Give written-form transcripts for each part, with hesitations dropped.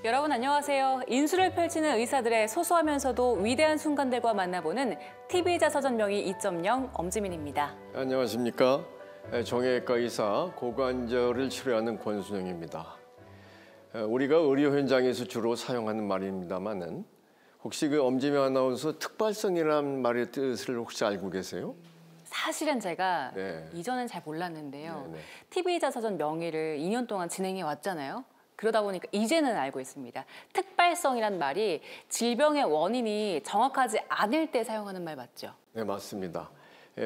여러분 안녕하세요. 인수를 펼치는 의사들의 소소하면서도 위대한 순간들과 만나보는 TV의사서전 명의 2.0 엄지민입니다. 안녕하십니까. 정형외과 의사 고관절을 치료하는 권순영입니다. 우리가 의료 현장에서 주로 사용하는 말입니다만은 혹시 그 엄지민 아나운서 특발성이라는 말의 뜻을 혹시 알고 계세요? 사실은 제가 이전엔 잘 몰랐는데요. 네네. TV의사서전 명의를 2년 동안 진행해 왔잖아요. 그러다 보니까 이제는 알고 있습니다. 특발성이란 말이 질병의 원인이 정확하지 않을 때 사용하는 말 맞죠? 네, 맞습니다.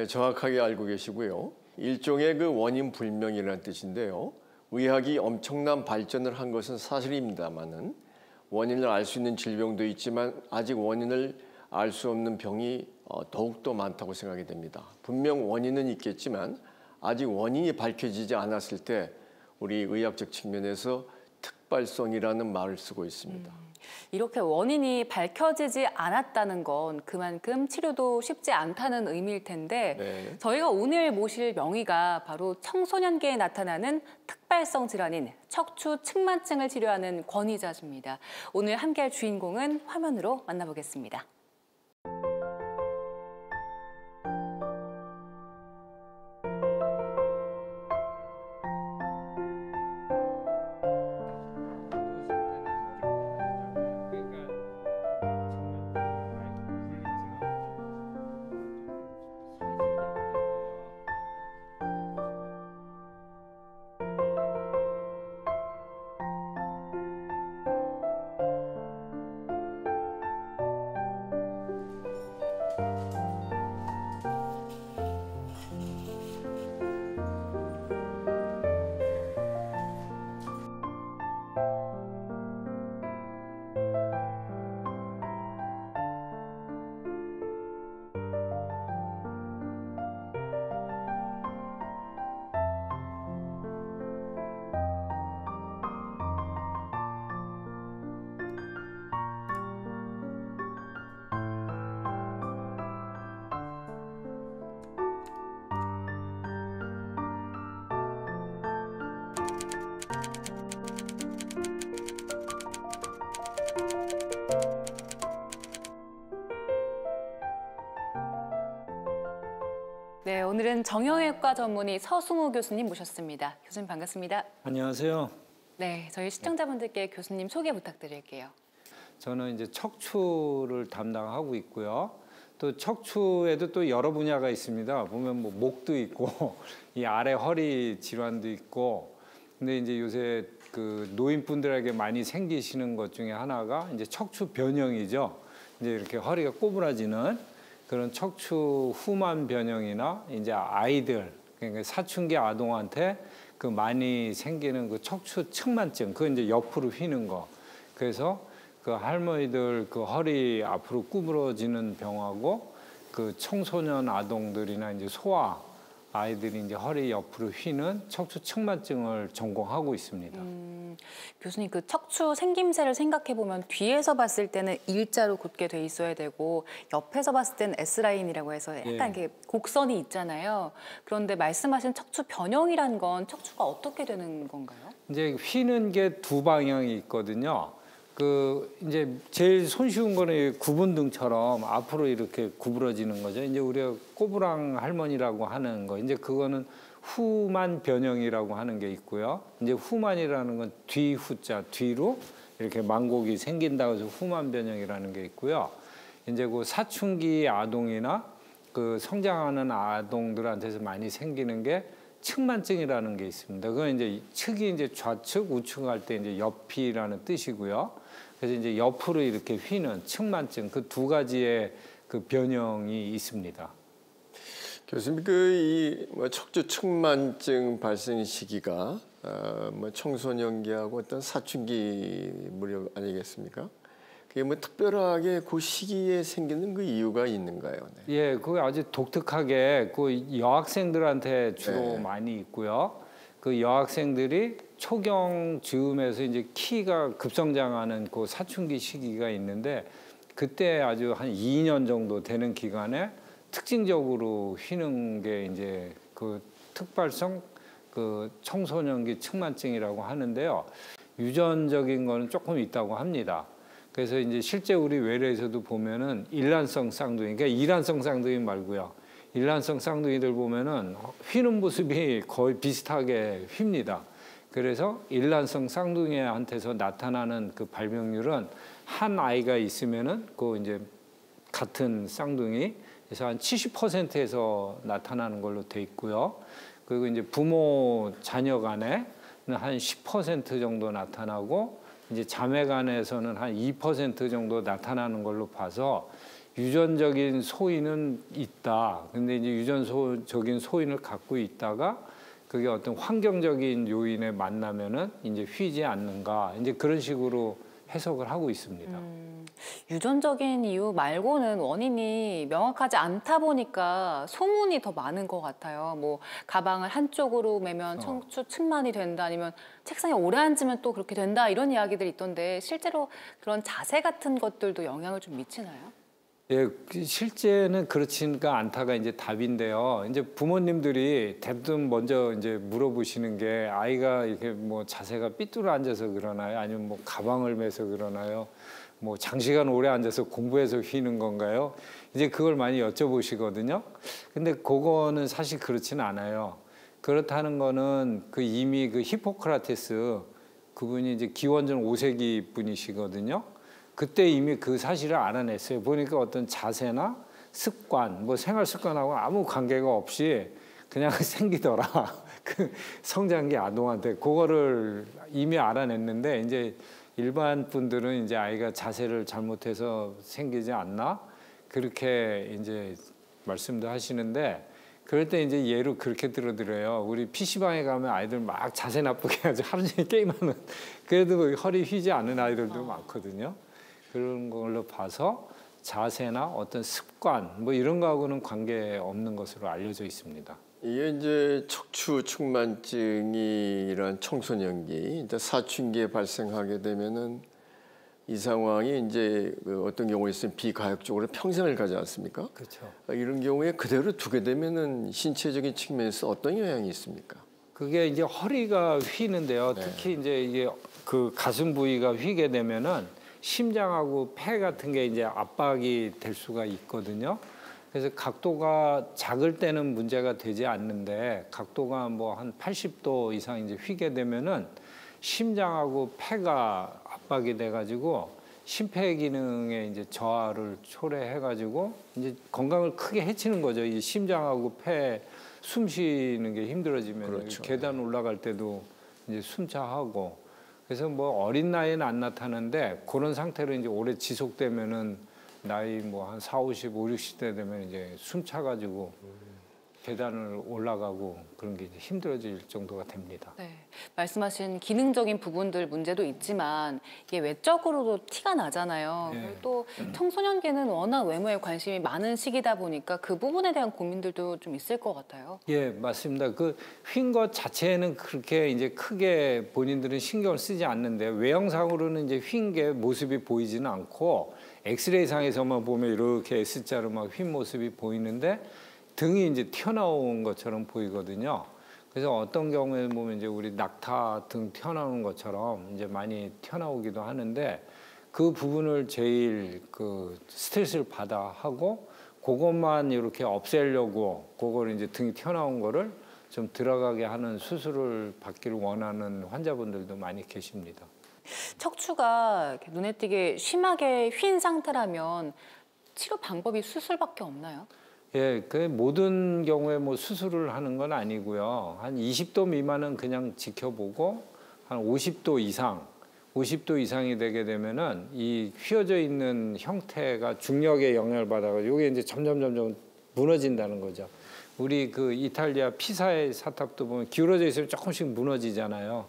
정확하게 알고 계시고요. 일종의 그 원인 불명이라는 뜻인데요. 의학이 엄청난 발전을 한 것은 사실입니다만은 원인을 알 수 있는 질병도 있지만 아직 원인을 알 수 없는 병이 더욱더 많다고 생각이 됩니다. 분명 원인은 있겠지만 아직 원인이 밝혀지지 않았을 때 우리 의학적 측면에서 특발성이라는 말을 쓰고 있습니다. 이렇게 원인이 밝혀지지 않았다는 건 그만큼 치료도 쉽지 않다는 의미일 텐데 저희가 오늘 모실 명의가 바로 청소년기에 나타나는 특발성 질환인 척추 측만증을 치료하는 권위자십니다. 오늘 함께할 주인공은 화면으로 만나보겠습니다. 네, 오늘은 정형외과 전문의 서승우 교수님 모셨습니다. 교수님 반갑습니다. 안녕하세요. 네, 저희 시청자분들께 교수님 소개 부탁드릴게요. 저는 이제 척추를 담당하고 있고요. 또 척추에도 또 여러 분야가 있습니다. 보면 뭐 목도 있고 이 아래 허리 질환도 있고. 근데 이제 요새 그 노인분들에게 많이 생기시는 것 중에 하나가 이제 척추 변형이죠. 이제 이렇게 허리가 꼬부라지는 그런 척추 후만 변형이나 이제 아이들, 그러니까 사춘기 아동한테 그 많이 생기는 그 척추 측만증, 그 이제 옆으로 휘는 거. 그래서 그 할머니들 그 허리 앞으로 구부러지는 병하고 그 청소년 아동들이나 이제 소아 아이들이 이제 허리 옆으로 휘는 척추 측만증을 전공하고 있습니다. 교수님, 그 척추 생김새를 생각해 보면 뒤에서 봤을 때는 일자로 곧게 돼 있어야 되고 옆에서 봤을 때는 S라인이라고 해서 약간 이렇게 곡선이 있잖아요. 그런데 말씀하신 척추 변형이란 건 척추가 어떻게 되는 건가요? 이제 휘는 게 두 방향이 있거든요. 그 이제 제일 손쉬운 거는 구분등처럼 앞으로 이렇게 구부러지는 거죠. 이제 우리가 꼬부랑 할머니라고 하는 거, 이제 그거는 후만 변형이라고 하는 게 있고요. 이제 후만이라는 건 뒤후자, 뒤로 이렇게 망곡이 생긴다고 해서 후만 변형이라는 게 있고요. 이제 그 사춘기 아동이나 그 성장하는 아동들한테서 많이 생기는 게 측만증이라는 게 있습니다. 그건 이제 측이 이제 좌측, 우측 할 때 이제 옆이라는 뜻이고요. 그래서 이제 옆으로 이렇게 휘는 측만증, 그 두 가지의 그 변형이 있습니다. 교수님, 그 이 척추 측만증 발생 시기가 청소년기하고 어떤 사춘기 무렵 아니겠습니까? 그게 뭐 특별하게 그 시기에 생기는 그 이유가 있는가요? 네. 예, 그게 아주 독특하게 그 여학생들한테 주로 많이 있고요. 그 여학생들이 초경 즈음에서 이제 키가 급성장하는 그 사춘기 시기가 있는데 그때 아주 한 2년 정도 되는 기간에 특징적으로 휘는 게 이제 그 특발성 그 청소년기 측만증이라고 하는데요. 유전적인 거는 조금 있다고 합니다. 그래서 이제 실제 우리 외래에서도 보면은 일란성 쌍둥이, 그러니까 이란성 쌍둥이 말고요. 일란성 쌍둥이들 보면은 휘는 모습이 거의 비슷하게 휩니다. 그래서 일란성 쌍둥이한테서 나타나는 그 발병률은 한 아이가 있으면은 그 이제 같은 쌍둥이에서 한 70%에서 나타나는 걸로 돼 있고요. 그리고 이제 부모 자녀 간에는 한 10% 정도 나타나고 이제 자매 간에서는 한 2% 정도 나타나는 걸로 봐서 유전적인 소인은 있다. 근데 이제 유전적인 소인을 갖고 있다가 그게 어떤 환경적인 요인에 만나면은 이제 휘지 않는가. 이제 그런 식으로 해석을 하고 있습니다. 유전적인 이유 말고는 원인이 명확하지 않다 보니까 소문이 더 많은 것 같아요. 뭐 가방을 한쪽으로 매면 청추 측만이 된다, 아니면 책상에 오래 앉으면 또 그렇게 된다, 이런 이야기들이 있던데 실제로 그런 자세 같은 것들도 영향을 좀 미치나요? 예, 실제는 그렇지가 않다가 이제 답인데요. 이제 부모님들이 대부분 먼저 이제 물어보시는 게 아이가 이렇게 뭐 자세가 삐뚤어 앉아서 그러나요? 아니면 뭐 가방을 매서 그러나요? 뭐 장시간 오래 앉아서 공부해서 휘는 건가요? 이제 그걸 많이 여쭤보시거든요. 근데 그거는 사실 그렇지는 않아요. 그렇다는 거는 그 이미 그 히포크라테스 그분이 이제 기원전 5세기 분이시거든요. 그때 이미 그 사실을 알아냈어요. 보니까 어떤 자세나 습관, 뭐 생활 습관하고 아무 관계가 없이 그냥 생기더라. 그 성장기 아동한테 그거를 이미 알아냈는데 이제 일반 분들은 이제 아이가 자세를 잘못해서 생기지 않나 그렇게 이제 말씀도 하시는데 그럴 때 이제 예로 그렇게 들어드려요. 우리 PC방에 가면 아이들 막 자세 나쁘게 해가지고 하루 종일 게임하면 그래도 허리 휘지 않는 아이들도 많거든요. 그런 걸로 봐서 자세나 어떤 습관 뭐 이런 거하고는 관계 없는 것으로 알려져 있습니다. 이게 이제 척추 측만증이 이런 청소년기, 이제 사춘기에 발생하게 되면은 이 상황이 이제 어떤 경우에 있으면 비가역적으로 평생을 가지 않습니까? 그렇죠. 이런 경우에 그대로 두게 되면은 신체적인 측면에서 어떤 영향이 있습니까? 그게 이제 허리가 휘는데요. 네. 특히 이제 이게 그 가슴 부위가 휘게 되면은 심장하고 폐 같은 게 이제 압박이 될 수가 있거든요. 그래서 각도가 작을 때는 문제가 되지 않는데 각도가 뭐 한 80도 이상 이제 휘게 되면은 심장하고 폐가 압박이 돼가지고 심폐 기능에 이제 저하를 초래해가지고 이제 건강을 크게 해치는 거죠. 이 심장하고 폐 숨 쉬는 게 힘들어지면 그렇죠. 계단 올라갈 때도 이제 숨차하고 그래서 뭐 어린 나이에는 안 나타나는데 그런 상태로 이제 오래 지속되면은 나이 뭐 한 40, 50, 60대 되면 이제 숨차가지고 계단을 올라가고 그런 게 이제 힘들어질 정도가 됩니다. 네, 말씀하신 기능적인 부분들 문제도 있지만 이게 외적으로도 티가 나잖아요. 네. 그리고 또 청소년기는 워낙 외모에 관심이 많은 시기다 보니까 그 부분에 대한 고민들도 좀 있을 것 같아요. 예, 맞습니다. 그 휜 것 자체는 그렇게 이제 크게 본인들은 신경을 쓰지 않는데 외형상으로는 이제 휜 게 모습이 보이지는 않고 엑스레이 상에서만 보면 이렇게 S자로 막 휜 모습이 보이는데 등이 이제 튀어나온 것처럼 보이거든요. 그래서 어떤 경우에 보면 이제 우리 낙타 등 튀어나오는 것처럼 이제 많이 튀어나오기도 하는데 그 부분을 제일 그 스트레스를 받아 하고 그것만 이렇게 없애려고 그걸 이제 등이 튀어나온 거를 좀 들어가게 하는 수술을 받기를 원하는 환자분들도 많이 계십니다. 척추가 이렇게 눈에 띄게 심하게 휜 상태라면 치료 방법이 수술밖에 없나요? 예, 그 모든 경우에 뭐 수술을 하는 건 아니고요. 한 20도 미만은 그냥 지켜보고 한 50도 이상이 되게 되면은 이 휘어져 있는 형태가 중력에 영향을 받아가지고 이게 이제 점점 무너진다는 거죠. 우리 그 이탈리아 피사의 사탑도 보면 기울어져 있으면 조금씩 무너지잖아요.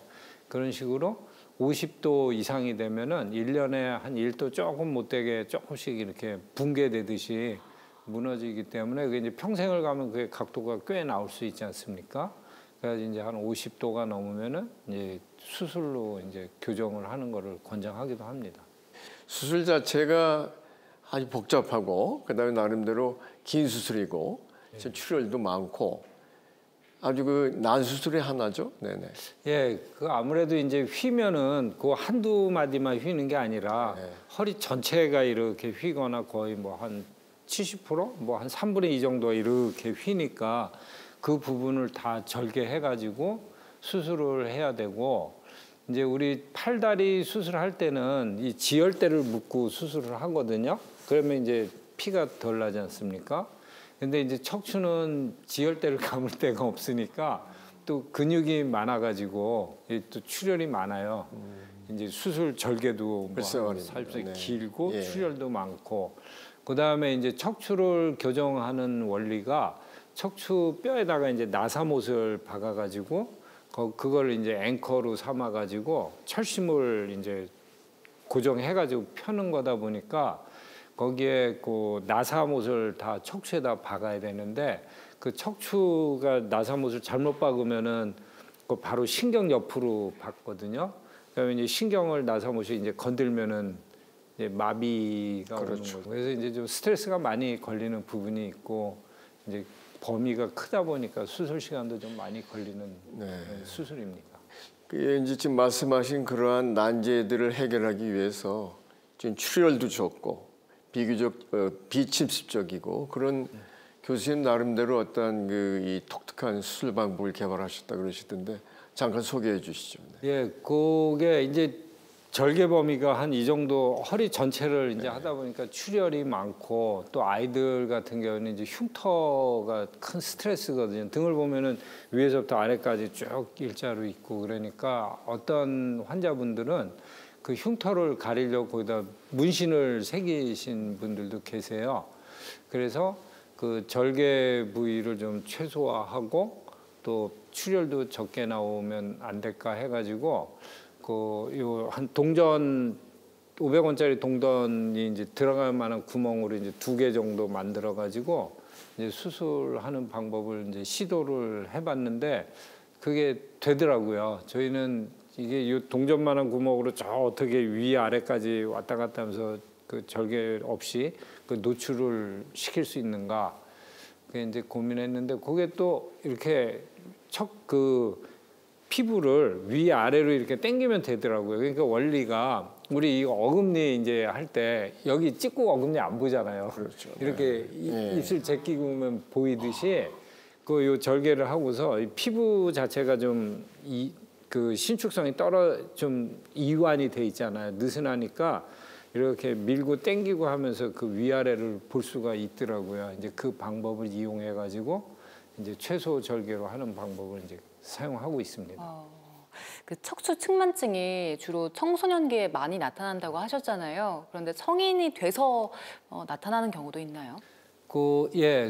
그런 식으로 50도 이상이 되면은 1년에 한 1도 조금 못 되게 조금씩 이렇게 붕괴되듯이 무너지기 때문에 그게 이제 평생을 가면 그게 각도가 꽤 나올 수 있지 않습니까? 그래서 이제 한 50도가 넘으면은 이제 수술로 이제 교정을 하는 거를 권장하기도 합니다. 수술 자체가 아주 복잡하고 그다음에 나름대로 긴 수술이고 치료율도 많고 아주 그 난수술의 하나죠. 네네. 예, 그 아무래도 이제 휘면은 그 한두 마디만 휘는 게 아니라 네. 허리 전체가 이렇게 휘거나 거의 뭐 한 70%, 뭐 한 3분의 2 정도 이렇게 휘니까 그 부분을 다 절개해가지고 수술을 해야 되고, 이제 우리 팔다리 수술할 때는 이 지혈대를 묶고 수술을 하거든요. 그러면 이제 피가 덜 나지 않습니까? 근데 이제 척추는 지혈대를 감을 데가 없으니까 또 근육이 많아가지고 또 출혈이 많아요. 이제 수술 절개도 뭐 살짝 길고 예. 출혈도 많고, 그 다음에 이제 척추를 교정하는 원리가 척추 뼈에다가 이제 나사못을 박아가지고 그걸 이제 앵커로 삼아가지고 철심을 이제 고정해가지고 펴는 거다 보니까 거기에 그 나사못을 다 척추에다 박아야 되는데, 그 척추가 나사못을 잘못 박으면은 그 바로 신경 옆으로 박거든요. 그러면 이제 신경을 나사못이 이제 건들면은 이제 마비가 오는 거죠. 그래서 이제 좀 스트레스가 많이 걸리는 부분이 있고, 이제 범위가 크다 보니까 수술 시간도 좀 많이 걸리는 수술입니다. 이제 지금 말씀하신 그러한 난제들을 해결하기 위해서 지금 출혈도 적고 비교적 비침습적이고 그런 교수님 나름대로 어떤 이 독특한 수술 방법을 개발하셨다 그러시던데 잠깐 소개해 주시죠. 네. 예, 그게 이제 절개 범위가 한 이 정도, 허리 전체를 이제 하다 보니까 출혈이 많고, 또 아이들 같은 경우는 이제 흉터가 큰 스트레스거든요. 등을 보면은 위에서부터 아래까지 쭉 일자로 있고, 그러니까 어떤 환자분들은 그 흉터를 가리려고 거기다 문신을 새기신 분들도 계세요. 그래서 그 절개 부위를 좀 최소화하고 또 출혈도 적게 나오면 안 될까 해가지고 요 한 동전 500원짜리 동전이 이제 들어갈 만한 구멍으로 이제 2개 정도 만들어 가지고 이제 수술하는 방법을 이제 시도를 해봤는데 그게 되더라고요. 저희는 이게 이 동전만한 구멍으로 저 어떻게 위 아래까지 왔다 갔다 하면서 그 절개 없이 그 노출을 시킬 수 있는가, 그게 이제 고민했는데, 그게 또 이렇게 피부를 위 아래로 이렇게 당기면 되더라고요. 그러니까 원리가 우리 이 어금니 이제 할 때 여기 찍고 어금니 안 보잖아요. 그렇죠. 이렇게 입술 제끼면 보이듯이 그 요 절개를 하고서 이 피부 자체가 좀 그 신축성이 좀 이완이 돼 있잖아요. 느슨하니까 이렇게 밀고 당기고 하면서 그 위아래를 볼 수가 있더라고요. 이제 그 방법을 이용해 가지고 이제 최소 절개로 하는 방법을 이제 사용하고 있습니다. 그 척추 측만증이 주로 청소년기에 많이 나타난다고 하셨잖아요. 그런데 성인이 돼서 나타나는 경우도 있나요?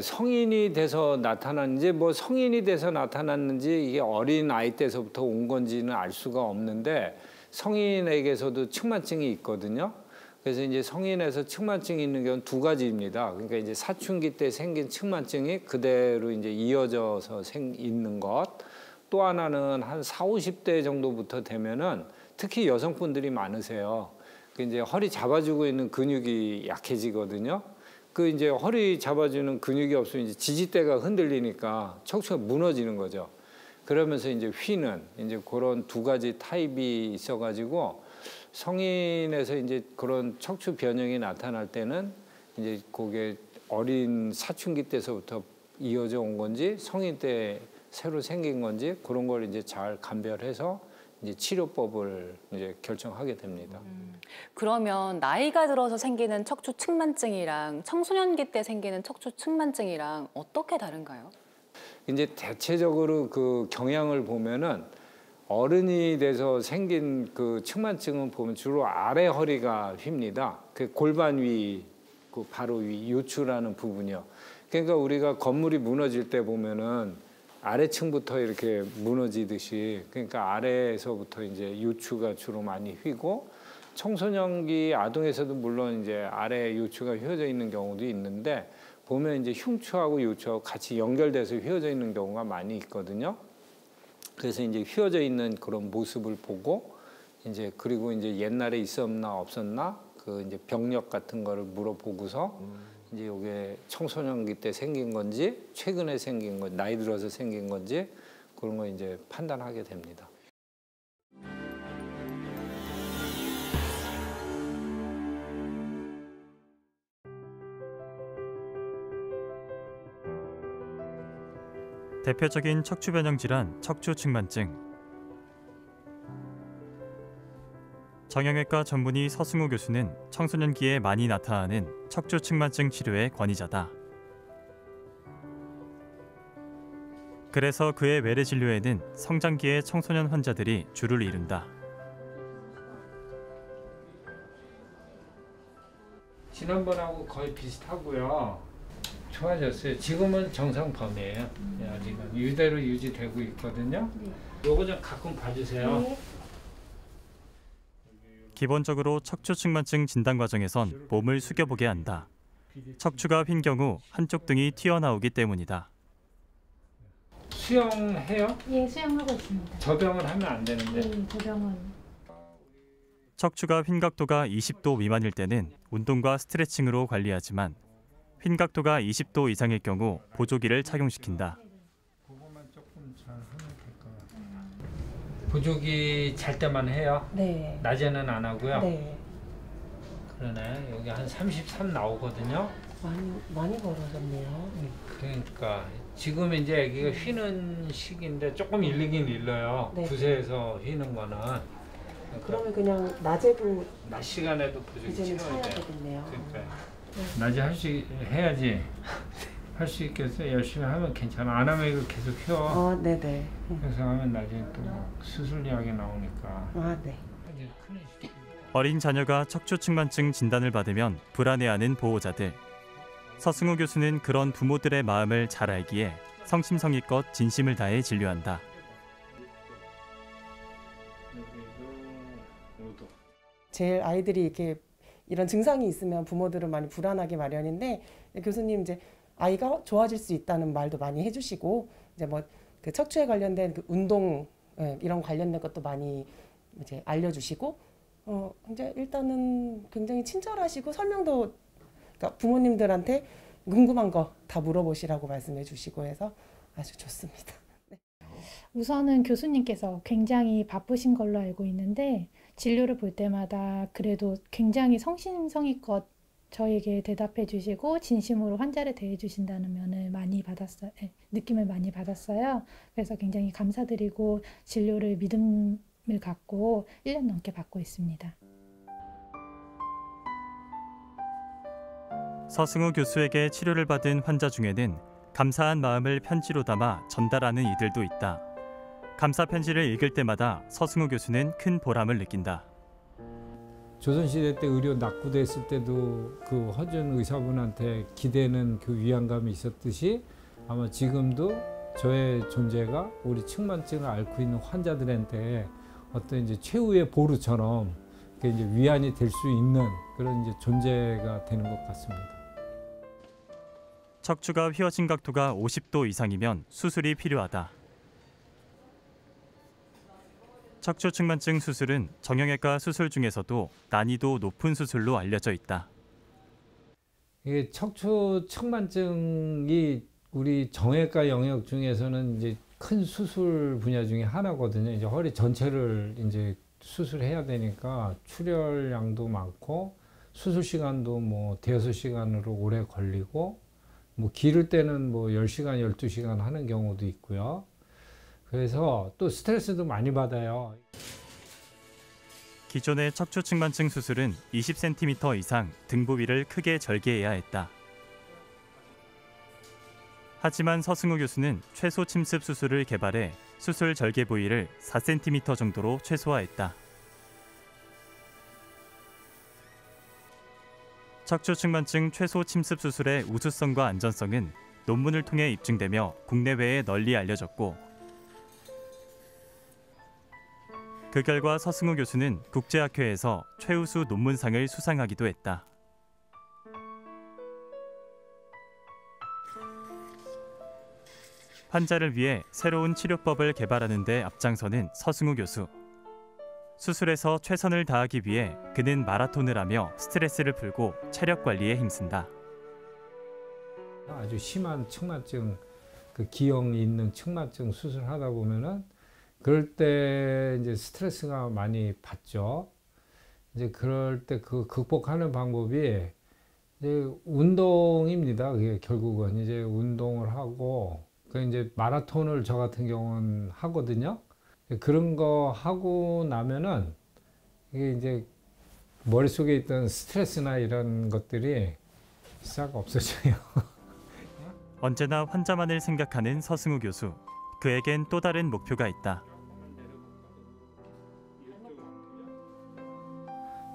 성인이 돼서 나타났는지, 뭐 성인이 돼서 나타났는지 이게 어린 아이 때서부터 온 건지는 알 수가 없는데, 성인에게서도 측만증이 있거든요. 그래서 이제 성인에서 측만증이 있는 경우는 2가지입니다. 그러니까 이제 사춘기 때 생긴 측만증이 그대로 이제 이어져서 있는 것. 또 하나는 한 40, 50대 정도부터 되면은 특히 여성분들이 많으세요. 그 이제 허리 잡아주고 있는 근육이 약해지거든요. 그 이제 허리 잡아주는 근육이 없으면 이제 지지대가 흔들리니까 척추가 무너지는 거죠. 그러면서 이제 휘는 이제 그런 2가지 타입이 있어가지고, 성인에서 이제 그런 척추 변형이 나타날 때는 이제 그게 어린 사춘기 때서부터 이어져 온 건지 성인 때 새로 생긴 건지 그런 걸 이제 잘 감별해서 이제 치료법을 이제 결정하게 됩니다. 그러면 나이가 들어서 생기는 척추 측만증이랑 청소년기 때 생기는 척추 측만증이랑 어떻게 다른가요? 이제 대체적으로 그 경향을 보면은 어른이 돼서 생긴 그 측만증은 보면 주로 아래 허리가 휩니다. 그 골반 위, 그 바로 위 요추라는 부분이요. 그러니까 우리가 건물이 무너질 때 보면은 아래층부터 이렇게 무너지듯이, 그러니까 아래에서부터 이제 요추가 주로 많이 휘고, 청소년기 아동에서도 물론 이제 아래 요추가 휘어져 있는 경우도 있는데, 보면 이제 흉추하고 요추하고 같이 연결돼서 휘어져 있는 경우가 많이 있거든요. 그래서 이제 휘어져 있는 그런 모습을 보고, 이제 그리고 이제 옛날에 있었나 없었나 그 이제 병력 같은 거를 물어보고서 이제 이게 청소년기 때 생긴 건지 최근에 생긴 건지 나이 들어서 생긴 건지 그런 거 이제 판단하게 됩니다. 대표적인 척추 변형 질환 척추측만증. 정형외과 전문의 서승우 교수는 청소년기에 많이 나타나는 척추측만증 치료의 권위자다. 그래서 그의 외래 진료에는 성장기의 청소년 환자들이 주를 이룬다. 지난번하고 거의 비슷하고요. 좋아졌어요. 지금은 정상 범위예요. 아직은 이대로 유지되고 있거든요. 요거 좀 가끔 봐주세요. 기본적으로 척추측만증 진단 과정에선 몸을 숙여보게 한다. 척추가 휜 경우 한쪽 등이 튀어나오기 때문이다. 수영해요? 예, 수영하고 있습니다. 저병을 하면 안 되는데. 네, 저병은. 척추가 휜 각도가 20도 미만일 때는 운동과 스트레칭으로 관리하지만 휜 각도가 20도 이상일 경우 보조기를 착용시킨다. 그거만 조금 잘 하면 될 것 같아요. 보조기 잘 때만 해요? 네. 낮에는 안 하고요? 네. 그러네. 여기 한 33 나오거든요. 많이 벌어졌네요. 그러니까 지금 이제 아기가 휘는 시기인데 조금 일리긴 일러요. 네. 9세에서 휘는 거는. 그러면 그냥 낮에도 낮 시간에도 보조기 이제는 치워야 돼요. 차야겠네요. 그러니까 낮에 해야지. 할 수 있겠어요. 열심히 하면 괜찮아. 안 하면 이거 계속 휘어. 네네. 그래서 하면 나중에 또 수술 이야기 나오니까. 네. 어린 자녀가 척추측만증 진단을 받으면 불안해하는 보호자들. 서승우 교수는 그런 부모들의 마음을 잘 알기에 성심성의껏 진심을 다해 진료한다. 제일 아이들이 이렇게 이런 증상이 있으면 부모들은 많이 불안하게 마련인데 교수님 이제 아이가 좋아질 수 있다는 말도 많이 해주시고 이제 뭐 그 척추에 관련된 그 운동 이런 관련된 것도 많이 이제 알려주시고 이제 일단은 굉장히 친절하시고 설명도 그러니까 부모님들한테 궁금한 거 다 물어보시라고 말씀해주시고 해서 아주 좋습니다. 네. 우선은 교수님께서 굉장히 바쁘신 걸로 알고 있는데 진료를 볼 때마다 그래도 굉장히 성심성의껏 저에게 대답해 주시고 진심으로 환자를 대해 주신다는 면을 많이 받았어요. 느낌을 많이 받았어요. 그래서 굉장히 감사드리고 진료를 믿음을 갖고 1년 넘게 받고 있습니다. 서승우 교수에게 치료를 받은 환자 중에는 감사한 마음을 편지로 담아 전달하는 이들도 있다. 감사 편지를 읽을 때마다 서승우 교수는 큰 보람을 느낀다. 조선시대 때 의료 낙후됐을 때도 그 허준 의사분한테 기대는 그 위안감이 있었듯이 아마 지금도 저의 존재가 우리 측만증을 앓고 있는 환자들한테 어떤 이제 최후의 보루처럼 이제 위안이 될 수 있는 그런 이제 존재가 되는 것 같습니다. 척추가 휘어진 각도가 50도 이상이면 수술이 필요하다. 척추측만증 수술은 정형외과 수술 중에서도 난이도 높은 수술로 알려져 있다. 이게 척추측만증이 우리 정형외과 영역 중에서는 이제 큰 수술 분야 중에 하나거든요. 이제 허리 전체를 이제 수술해야 되니까 출혈량도 많고 수술 시간도 뭐 대여섯 시간으로 오래 걸리고 뭐 기를 때는 뭐 10시간, 12시간 하는 경우도 있고요. 그래서 또 스트레스도 많이 받아요. 기존의 척추측만증 수술은 20cm 이상 등부 위를 크게 절개해야 했다. 하지만 서승우 교수는 최소 침습 수술을 개발해 수술 절개 부위를 4cm 정도로 최소화했다. 척추측만증 최소 침습 수술의 우수성과 안전성은 논문을 통해 입증되며 국내외에 널리 알려졌고 그 결과 서승우 교수는 국제학회에서 최우수 논문상을 수상하기도 했다. 환자를 위해 새로운 치료법을 개발하는 데 앞장서는 서승우 교수. 수술에서 최선을 다하기 위해 그는 마라톤을 하며 스트레스를 풀고 체력 관리에 힘쓴다. 아주 심한 측만증, 그 기형이 있는 측만증 수술하다 보면은 그럴 때 이제 스트레스가 많이 받죠. 이제 그럴 때 그 극복하는 방법이 이제 운동입니다. 그게 결국은 이제 운동을 하고 그 이제 마라톤을 저 같은 경우는 하거든요. 그런 거 하고 나면은 이게 이제 머릿속에 있던 스트레스나 이런 것들이 싹 없어져요. 언제나 환자만을 생각하는 서승우 교수. 그에겐 또 다른 목표가 있다.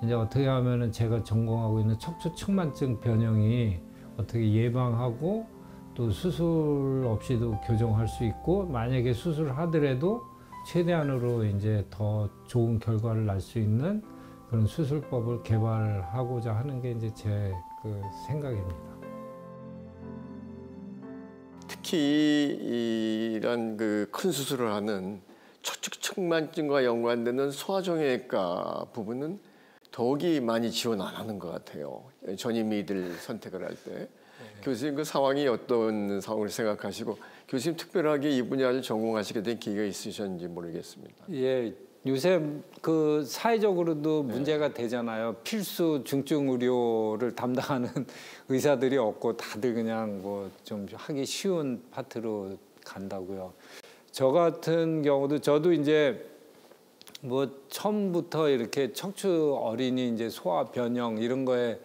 이제 어떻게 하면은 제가 전공하고 있는 척추 측만증 변형이 어떻게 예방하고 또 수술 없이도 교정할 수 있고 만약에 수술을 하더라도 최대한으로 이제 더 좋은 결과를 날 수 있는 그런 수술법을 개발하고자 하는 게 이제 제 그 생각입니다. 특히 이런 그 큰 수술을 하는 척추 측만증과 연관되는 소아정형외과 부분은 더욱이 많이 지원 안 하는 것 같아요. 전임의들 선택을 할 때. 교수님 그 상황이 어떤 상황을 생각하시고 교수님 특별하게 이 분야를 전공하시게 된 계기가 있으셨는지 모르겠습니다. 예, 요새 그 사회적으로도 문제가 되잖아요. 필수 중증 의료를 담당하는 의사들이 없고 다들 그냥 뭐 좀 하기 쉬운 파트로 간다고요. 저 같은 경우도 저도 이제 뭐 처음부터 이렇게 척추 어린이 이제 소아 변형 이런 거에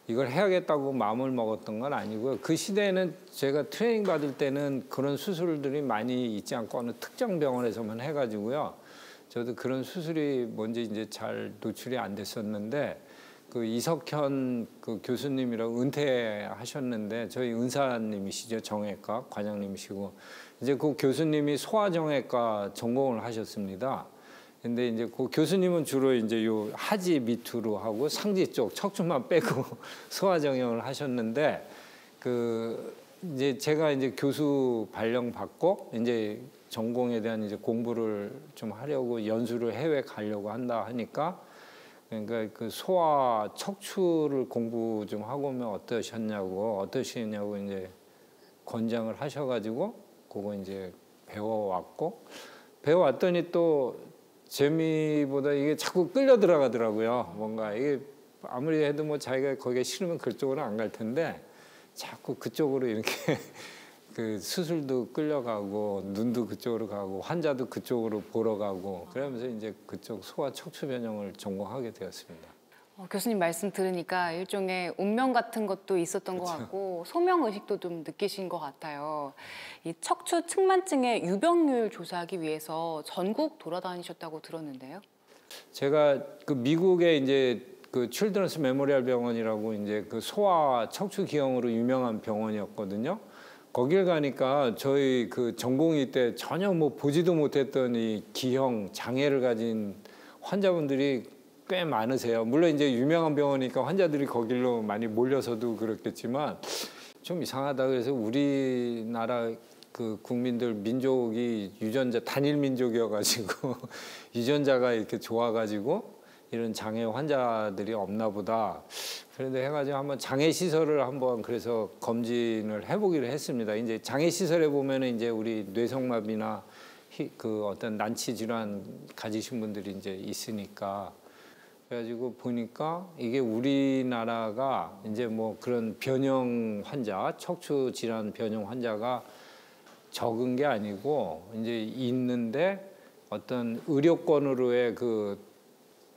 이걸 해야겠다고 마음을 먹었던 건 아니고요. 그 시대에는 제가 트레이닝 받을 때는 그런 수술들이 많이 있지 않고 어느 특정 병원에서만 해가지고요. 저도 그런 수술이 뭔지 이제 잘 노출이 안 됐었는데 그 이석현 그 교수님이라고 은퇴하셨는데 저희 은사님이시죠. 정외과 과장님이시고 이제 그 교수님이 소아정외과 전공을 하셨습니다. 근데 이제 그 교수님은 주로 이제 요 하지 밑으로 하고 상지 쪽 척추만 빼고 소아정형을 하셨는데 그 이제 제가 이제 교수 발령 받고 이제 전공에 대한 이제 공부를 좀 하려고 연수를 해외 가려고 한다 하니까 그러니까 그 소아 척추를 공부 좀 하고 오면 어떠시냐고 이제 권장을 하셔가지고 그거 이제 배워왔더니 또 재미보다 이게 자꾸 끌려 들어가더라고요. 뭔가 이게 아무리 해도 뭐 자기가 거기에 싫으면 그쪽으로 안 갈 텐데 자꾸 그쪽으로 이렇게 그 수술도 끌려가고 눈도 그쪽으로 가고 환자도 그쪽으로 보러 가고 그러면서 이제 그쪽 소아 척추 변형을 전공하게 되었습니다. 교수님 말씀 들으니까 일종의 운명 같은 것도 있었던 것 같고 소명 의식도 좀 느끼신 것 같아요. 이 척추 측만증의 유병률 조사하기 위해서 전국 돌아다니셨다고 들었는데요. 제가 그 미국에 이제 그 칠드런스 메모리얼 병원이라고 이제 그 소아 척추 기형으로 유명한 병원이었거든요. 거길 가니까 저희 그 전공의 때 전혀 뭐 보지도 못했던 이 기형 장애를 가진 환자분들이 꽤 많으세요. 물론 이제 유명한 병원이니까 환자들이 거길로 많이 몰려서도 그렇겠지만 좀 이상하다. 그래서 우리나라 그 국민들 민족이 유전자 단일 민족이어가지고 유전자가 이렇게 좋아가지고 이런 장애 환자들이 없나 보다. 그런데 해가지고 한번 장애 시설을 한번 그래서 검진을 해보기로 했습니다. 이제 장애 시설에 보면은 이제 우리 뇌성마비나 그 어떤 난치 질환 가지신 분들이 이제 있으니까. 그래가지고 보니까 이게 우리나라가 이제 뭐 그런 변형 환자, 척추 질환 변형 환자가 적은 게 아니고 이제 있는데 어떤 의료권으로의 그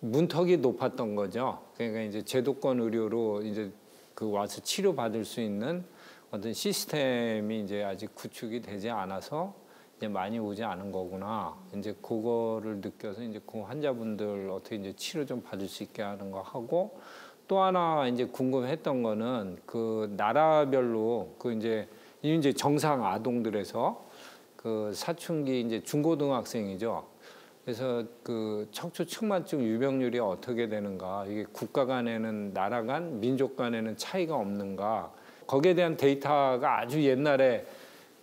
문턱이 높았던 거죠. 그러니까 이제 제도권 의료로 이제 그 와서 치료받을 수 있는 어떤 시스템이 이제 아직 구축이 되지 않아서 이제 많이 오지 않은 거구나. 이제 그거를 느껴서 이제 그 환자분들 어떻게 이제 치료 좀 받을 수 있게 하는 거 하고 또 하나 이제 궁금했던 거는 그 나라별로 그 이제 정상 아동들에서 그 사춘기 이제 중고등학생이죠. 그래서 그 척추 측만증 유병률이 어떻게 되는가, 이게 국가 간에는 나라 간, 민족 간에는 차이가 없는가, 거기에 대한 데이터가 아주 옛날에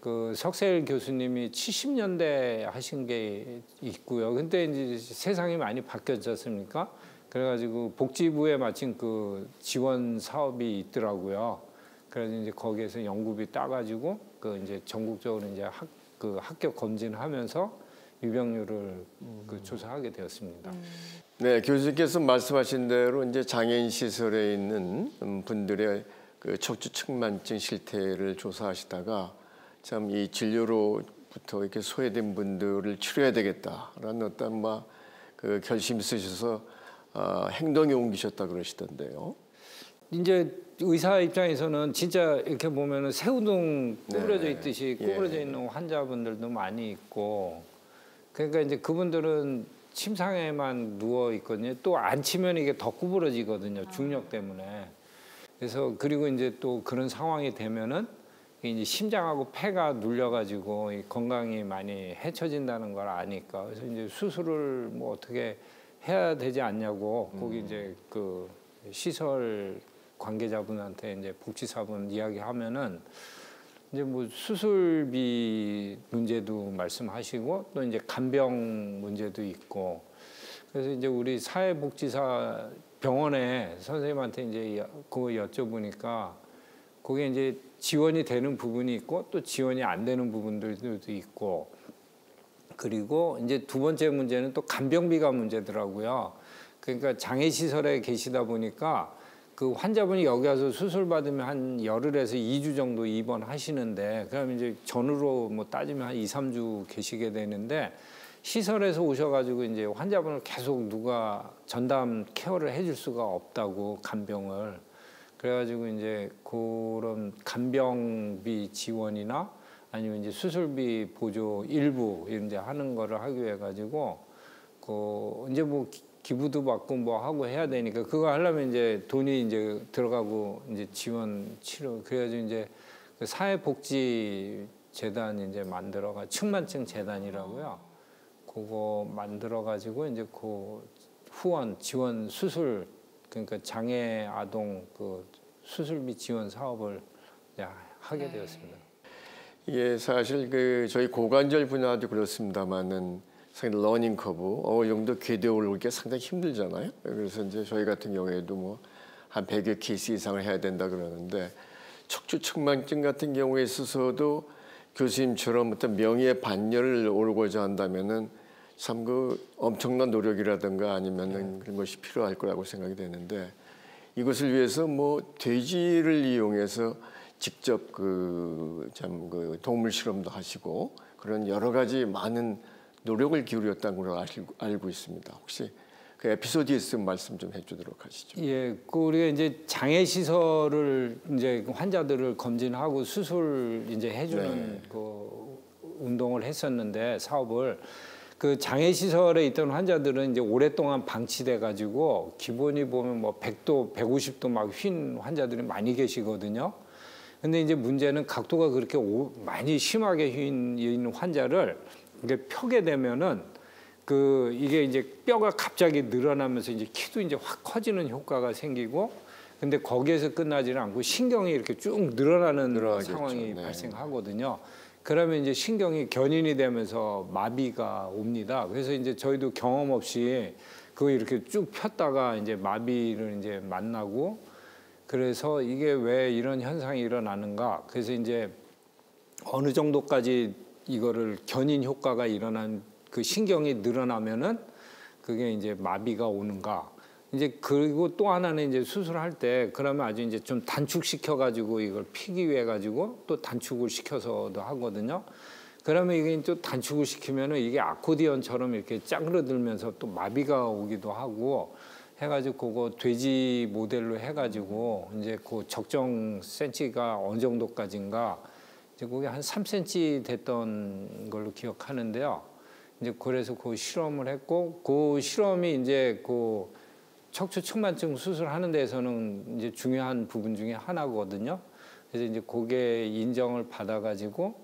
그 석세일 교수님이 70년대 하신 게 있고요. 근데 이제 세상이 많이 바뀌었지 않습니까? 그래가지고 복지부에 마침 그 지원 사업이 있더라고요. 그래서 이제 거기에서 연구비 따가지고 그 이제 전국적으로 이제 합격 검진하면서 유병률을 그 조사하게 되었습니다. 네, 교수님께서 말씀하신 대로 이제 장애인 시설에 있는 분들의 그 척추 측만증 실태를 조사하시다가 참 이 진료로부터 이렇게 소외된 분들을 치료해야 되겠다라는 어떤 그 결심 쓰셔서 행동에 옮기셨다 그러시던데요. 이제 의사 입장에서는 진짜 이렇게 보면은 새우등 구부러져 있듯이 구부러져 있는 환자분들도 많이 있고, 그러니까 이제 그분들은 침상에만 누워 있거든요. 또 앉히면 이게 더 구부러지거든요. 중력 때문에. 그래서 그리고 이제 또 그런 상황이 되면은 이제 심장하고 폐가 눌려가지고 이 건강이 많이 해쳐진다는 걸 아니까, 그래서 이제 수술을 뭐 어떻게 해야 되지 않냐고 거기 이제 그 시설 관계자분한테 이제 복지사분 이야기하면은 이제 뭐 수술비 문제도 말씀하시고 또 이제 간병 문제도 있고, 그래서 이제 우리 사회복지사 병원에 선생님한테 이제 그거 여쭤보니까 그게 이제 지원이 되는 부분이 있고 또 지원이 안 되는 부분들도 있고, 그리고 이제 두 번째 문제는 또 간병비가 문제더라고요. 그러니까 장애시설에 계시다 보니까 그 환자분이 여기 와서 수술 받으면 한 열흘에서 2주 정도 입원하시는데, 그러면 이제 전후로 뭐 따지면 한 2, 3주 계시게 되는데, 시설에서 오셔가지고 이제 환자분을 계속 누가 전담 케어를 해줄 수가 없다고, 간병을. 그래가지고 이제 그런 간병비 지원이나 아니면 이제 수술비 보조 일부 이제 하는 거를 하기 위해 가지고 그 이제 뭐 기부도 받고 뭐 하고 해야 되니까 그거 하려면 이제 돈이 이제 들어가고 이제 지원 치료, 그래가지고 이제 그 사회복지 재단 이제 만들어가 측만증 재단이라고요. 그거 만들어가지고 이제 그 후원 지원 수술, 그러니까 장애 아동 그 수술비 지원 사업을 이제 하게 되었습니다. 이게 사실 그 저희 고관절 분야도 그렇습니다만은 상당히 러닝 커브 어느 정도 궤도에 오르기 상당히 힘들잖아요. 그래서 이제 저희 같은 경우에도 뭐 한 100여 케이스 이상을 해야 된다 그러는데, 척추 측만증 같은 경우에 있어서도 교수님처럼 어떤 명예의 반열을 오르고자 한다면은 참 그 엄청난 노력이라든가 아니면은 그런 것이 필요할 거라고 생각이 되는데, 이것을 위해서 뭐 돼지를 이용해서 직접 그 동물 실험도 하시고 그런 여러 가지 많은 노력을 기울였다는 걸 알고 있습니다. 혹시 그 에피소드에 있으면 말씀 좀 해주도록 하시죠. 예, 그 우리가 이제 장애 시설을 이제 환자들을 검진하고 수술 이제 해주는 그 운동을 했었는데, 사업을. 그 장애 시설에 있던 환자들은 이제 오랫동안 방치돼 가지고 기본이 보면 뭐 100도, 150도 막 휜 환자들이 많이 계시거든요. 근데 이제 문제는 각도가 그렇게 많이 심하게 휜 있는 환자를 이게 펴게 되면은 그 이게 이제 뼈가 갑자기 늘어나면서 이제 키도 이제 확 커지는 효과가 생기고, 근데 거기에서 끝나지는 않고 신경이 이렇게 쭉 늘어나는 상황이 발생하거든요. 그러면 이제 신경이 견인이 되면서 마비가 옵니다. 그래서 이제 저희도 경험 없이 그거 이렇게 쭉 폈다가 이제 마비를 이제 만나고, 그래서 이게 왜 이런 현상이 일어나는가? 그래서 이제 어느 정도까지 이거를 견인 효과가 일어난 그 신경이 늘어나면은 그게 이제 마비가 오는가? 이제 그리고 또 하나는 이제 수술할 때 그러면 아주 이제 좀 단축시켜 가지고 이걸 피기 위해 가지고 또 단축을 시켜서도 하거든요. 그러면 이게 또 단축을 시키면은 이게 아코디언처럼 이렇게 짜그러들면서 또 마비가 오기도 하고 해가지고 그거 돼지 모델로 해가지고 이제 그 적정 센치가 어느 정도까지인가 이제 그게 한 3cm 됐던 걸로 기억하는데요. 이제 그래서 그 실험을 했고, 그 실험이 이제 그 척추 측만증 수술하는 데에서는 이제 중요한 부분 중에 하나거든요. 그래서 이제 그게 인정을 받아가지고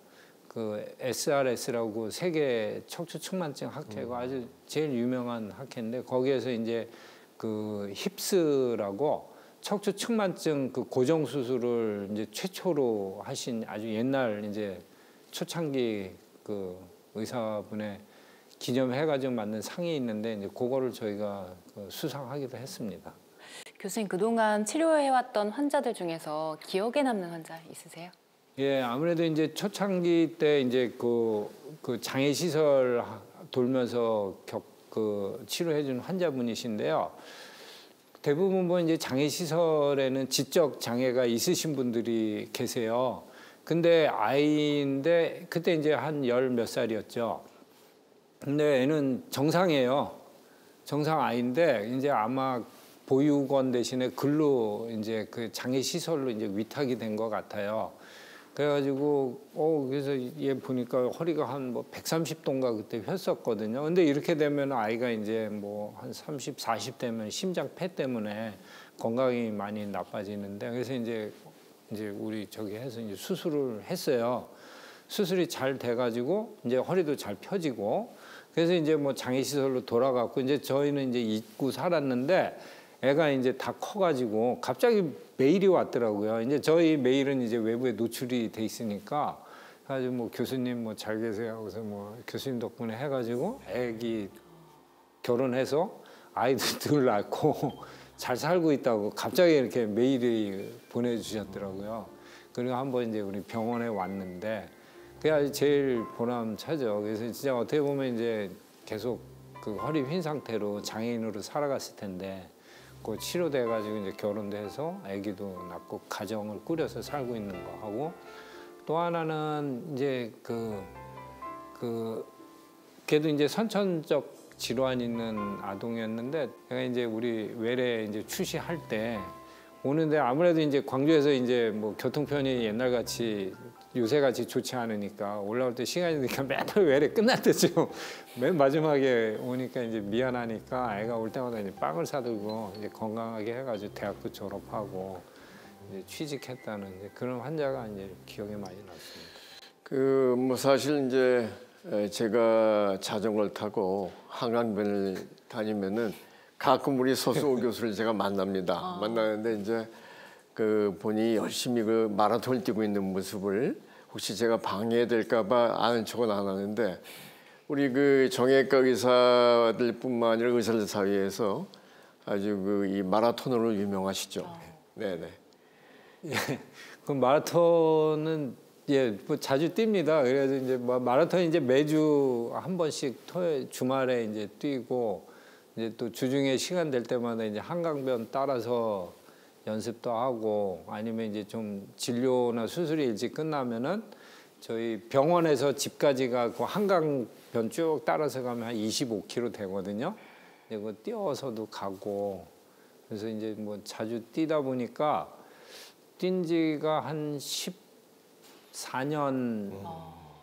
그 SRS라고 세계 척추 측만증 학회가 아주 제일 유명한 학회인데, 거기에서 이제 그 힙스라고 척추 측만증 그 고정 수술을 이제 최초로 하신 아주 옛날 이제 초창기 그 의사분의 기념해가지고 만든 상이 있는데 이제 그거를 저희가 수상하기도 했습니다. 교수님 그동안 치료해왔던 환자들 중에서 기억에 남는 환자 있으세요? 예, 아무래도 이제 초창기 때 이제 그 장애 시설 돌면서 치료해준 환자분이신데요. 대부분 뭐 이제 장애 시설에는 지적 장애가 있으신 분들이 계세요. 근데 아이인데 그때 이제 한 10 몇 살이었죠. 근데 애는 정상이에요. 정상 아이인데 이제 아마 보육원 대신에 글로 이제 그 장애 시설로 이제 위탁이 된 것 같아요. 그래가지고 그래서 얘 보니까 허리가 한 뭐 130도인가 그때 폈었거든요. 근데 이렇게 되면 아이가 이제 뭐 한 30, 40 되면 심장 폐 때문에 건강이 많이 나빠지는데 그래서 이제 우리 저기 해서 이제 수술을 했어요. 수술이 잘 돼가지고 이제 허리도 잘 펴지고 그래서 이제 뭐 장애 시설로 돌아갔고 이제 저희는 이제 잊고 살았는데 애가 이제 다 커가지고 갑자기 메일이 왔더라고요. 이제 저희 메일은 이제 외부에 노출이 돼 있으니까 그래가지고 뭐 교수님 뭐 잘 계세요. 그래서 뭐 교수님 덕분에 해가지고 애기 결혼해서 아이들 둘 낳고 잘 살고 있다고 갑자기 이렇게 메일이 보내주셨더라고요. 그리고 한번 이제 우리 병원에 왔는데 그게 제일 보람차죠. 그래서 진짜 어떻게 보면 이제 계속 그 허리 휜 상태로 장애인으로 살아갔을 텐데. 그 치료돼가지고 이제 결혼도 해서 아기도 낳고 가정을 꾸려서 살고 있는 거 하고 또 하나는 이제 걔도 이제 선천적 질환 있는 아동이었는데 제가 이제 우리 외래 이제 출시할 때 오는데 아무래도 이제 광주에서 이제 뭐 교통편이 옛날같이 요새같이 좋지 않으니까 올라올 때 시간이 되니까 맨날 외래 끝날 때쯤 맨 마지막에 오니까 이제 미안하니까 애가 올 때마다 이제 빵을 사들고 이제 건강하게 해가지고 대학도 졸업하고 이제 취직했다는 이제 그런 환자가 이제 기억에 많이 났습니다. 뭐 사실 이제 제가 자전거를 타고 한강변을 다니면은 가끔 우리 서승우 교수를 제가 만납니다. 만나는데 이제 본인이 열심히 마라톤을 뛰고 있는 모습을 혹시 제가 방해될까봐 아는 척은 안 하는데 우리 정형외과 의사들뿐만 아니라 의사들 사이에서 아주 이 마라톤으로 유명하시죠. 네네. 예, 그 마라톤은 뭐 자주 뜁니다. 그래서 이제 마라톤 이제 매주 한 번씩 토요일 주말에 이제 뛰고 이제 또 주중에 시간 될 때마다 이제 한강변 따라서 연습도 하고 아니면 이제 좀 진료나 수술이 일찍 끝나면은 저희 병원에서 집까지가 그 한강변 쭉 따라서 가면 한 25km 되거든요. 그거 뛰어서도 가고 그래서 이제 뭐 자주 뛰다 보니까 뛴 지가 한 14년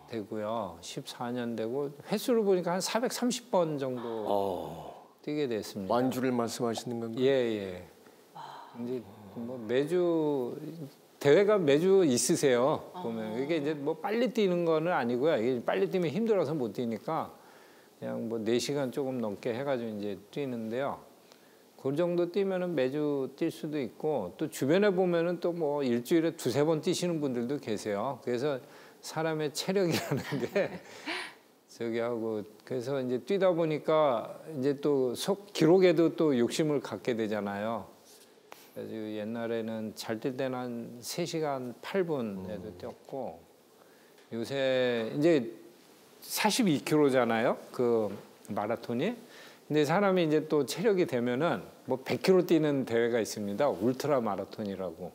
되고요. 14년 되고 횟수를 보니까 한 430번 정도 뛰게 됐습니다. 완주를 말씀하시는 건가요? 예. 이제 뭐 매주 대회가 매주 있으세요. 보면 이게 이제 뭐 빨리 뛰는 거는 아니고요. 이게 빨리 뛰면 힘들어서 못 뛰니까 그냥 뭐 4시간 조금 넘게 해가지고 이제 뛰는데요. 그 정도 뛰면은 매주 뛸 수도 있고 또 주변에 보면은 또 뭐 일주일에 2-3번 뛰시는 분들도 계세요. 그래서 사람의 체력이라는 게 저기 하고 그래서 이제 뛰다 보니까 이제 또 기록에도 또 욕심을 갖게 되잖아요. 그래서 옛날에는 잘 뛸 때는 한 3시간 8분에도 뛰었고 요새 이제 42km잖아요. 그 마라톤이. 근데 사람이 이제 또 체력이 되면은 뭐 100km 뛰는 대회가 있습니다. 울트라 마라톤이라고.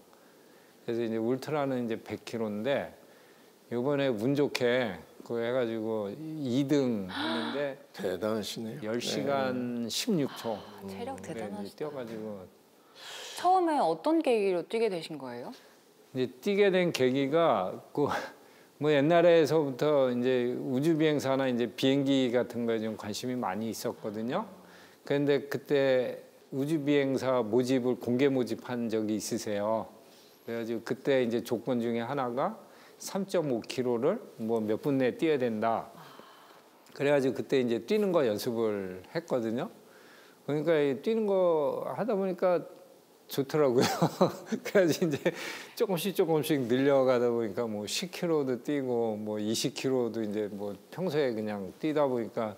그래서 이제 울트라는 이제 100km인데 이번에 운 좋게 그거 해가지고 2등 했는데 대단하시네요. 10시간 16초. 체력 대단하시다. 뛰어가지고. 처음에 어떤 계기로 뛰게 되신 거예요? 이제 뛰게 된 계기가 뭐 옛날에서부터 이제 우주 비행사나 이제 비행기 같은 거에 좀 관심이 많이 있었거든요. 그런데 그때 우주 비행사 모집을 공개 모집한 적이 있으세요. 그래가지고 그때 이제 조건 중에 하나가 3.5km를 뭐 몇 분 내에 뛰어야 된다. 그래가지고 그때 이제 뛰는 거 연습을 했거든요. 그러니까 뛰는 거 하다 보니까 좋더라고요. 그래서 이제 조금씩 늘려가다 보니까 뭐 10km도 뛰고 뭐 20km도 이제 뭐 평소에 그냥 뛰다 보니까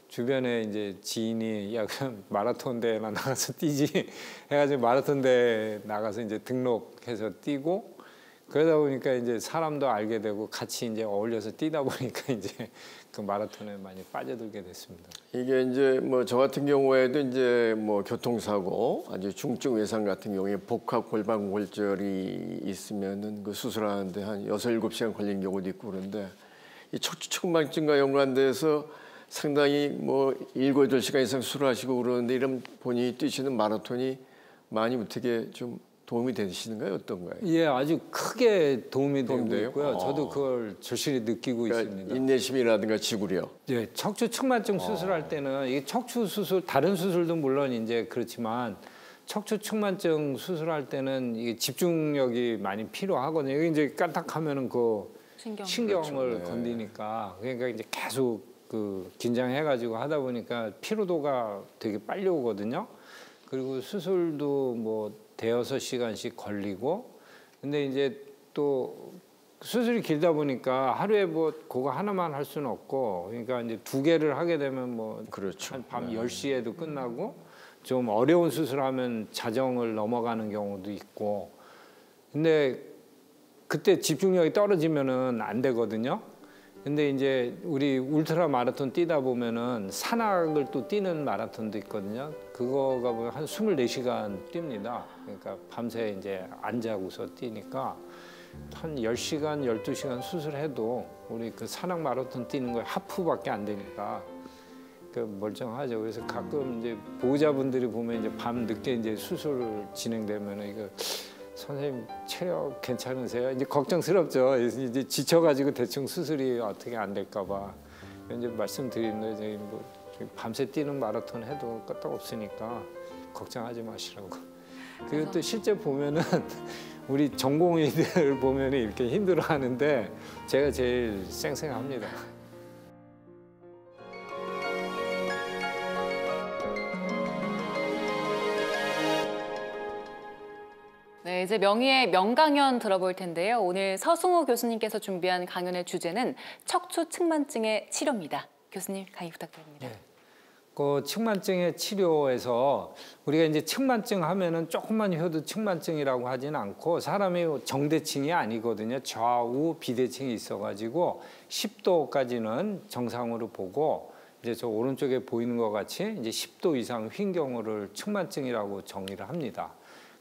주변에 이제 지인이 야 그냥 마라톤 대회나 나가서 뛰지 해가지고 마라톤 대회 나가서 이제 등록해서 뛰고 그러다 보니까 이제 사람도 알게 되고 같이 이제 어울려서 뛰다 보니까 이제 그 마라톤에 많이 빠져들게 됐습니다. 이게 이제 뭐 저 같은 경우에도 이제 뭐 교통사고 아주 중증 외상 같은 경우에 복합 골반 골절이 있으면은 그 수술하는데 한 6-7시간 걸린 경우도 있고 그런데 이 척추 측만증과 연관돼서 상당히 뭐 7-8시간 이상 수술하시고 그러는데 이런 본인이 뛰시는 마라톤이 많이 어떻게 좀 도움이 되시는가요? 어떤가요? 예, 아주 크게 도움이 되고 돼요? 있고요. 저도 그걸 절실히 느끼고 그러니까 있습니다. 인내심이라든가 지구력. 예, 척추 측만증 수술할 때는 이 척추 수술 다른 수술도 물론 이제 그렇지만 척추 측만증 수술할 때는 이게 집중력이 많이 필요하거든요. 여기 이제 까딱하면은 그 신경을 그렇죠. 네. 건드니까 그러니까 이제 계속 그 긴장해가지고 하다 보니까 피로도가 되게 빨리 오거든요. 그리고 수술도 뭐 대여섯 시간씩 걸리고 근데 이제 또 수술이 길다 보니까 하루에 뭐 그거 하나만 할 수는 없고 그러니까 이제 2개를 하게 되면 뭐 그렇죠. 한 밤 네. 10시에도 끝나고 좀 어려운 수술하면 자정을 넘어가는 경우도 있고 근데 그때 집중력이 떨어지면은 안 되거든요. 근데 이제 우리 울트라 마라톤 뛰다 보면은 산악을 또 뛰는 마라톤도 있거든요. 그거가 보면 한 24시간 뜁니다. 그러니까 밤새 이제 안 자고서 뛰니까 한 10시간, 12시간 수술해도 우리 그 산악 마라톤 뛰는 거에 하프밖에 안 되니까 그 멀쩡하죠. 그래서 가끔 이제 보호자분들이 보면 이제 밤 늦게 이제 수술 진행되면은 이거 선생님 체력 괜찮으세요? 이제 걱정스럽죠. 이제 지쳐가지고 대충 수술이 어떻게 안 될까봐 이제 말씀드리는데 저희 뭐 밤새 뛰는 마라톤 해도 끄떡 없으니까 걱정하지 마시라고. 그리고 또 실제 보면은 우리 전공의들 보면은 이렇게 힘들어하는데 제가 제일 쌩쌩합니다. 네, 이제 명의의 명강연 들어볼 텐데요. 오늘 서승우 교수님께서 준비한 강연의 주제는 척추 측만증의 치료입니다. 교수님 강의 부탁드립니다. 네. 그 측만증의 치료에서 우리가 이제 측만증 하면은 조금만 휘어도 측만증이라고 하지는 않고 사람이 정대칭이 아니거든요. 좌우 비대칭이 있어가지고 10도까지는 정상으로 보고 이제 저 오른쪽에 보이는 것 같이 이제 10도 이상 휜 경우를 측만증이라고 정의를 합니다.